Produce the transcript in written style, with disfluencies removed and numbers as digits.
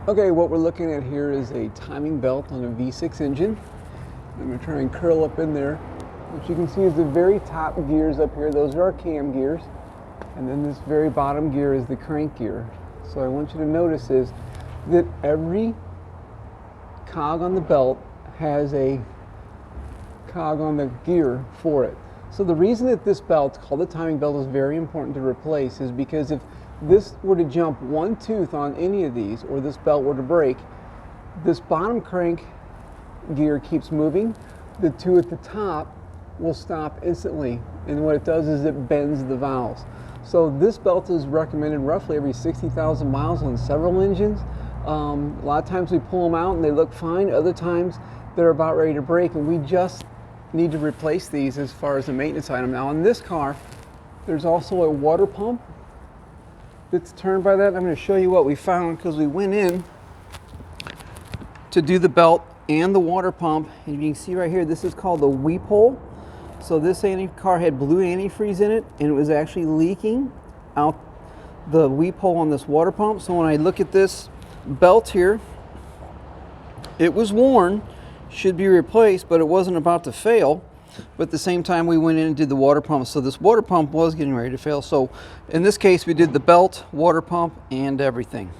Okay, what we're looking at here is a timing belt on a V6 engine. I'm going to try and curl up in there. What you can see is the very top gears up here. Those are our cam gears. And then this very bottom gear is the crank gear. So I want you to notice is that every cog on the belt has a cog on the gear for it. So the reason that this belt, called the timing belt, is very important to replace is because if this were to jump one tooth on any of these, or this belt were to break, this bottom crank gear keeps moving. The two at the top will stop instantly, and what it does is it bends the valves. So this belt is recommended roughly every 60,000 miles on several engines. A lot of times we pull them out and they look fine. Other times they're about ready to break, and we just need to replace these as far as a maintenance item. Now on this car, there's also a water pump that's turned by that. I'm going to show you what we found because we went in to do the belt and the water pump, and you can see right here, this is called the weep hole. So this car had blue antifreeze in it, and it was actually leaking out the weep hole on this water pump. So when I look at this belt here, it was worn, should be replaced, but it wasn't about to fail. But at the same time, we went in and did the water pump, so this water pump was getting ready to fail. So in this case, we did the belt, water pump, and everything.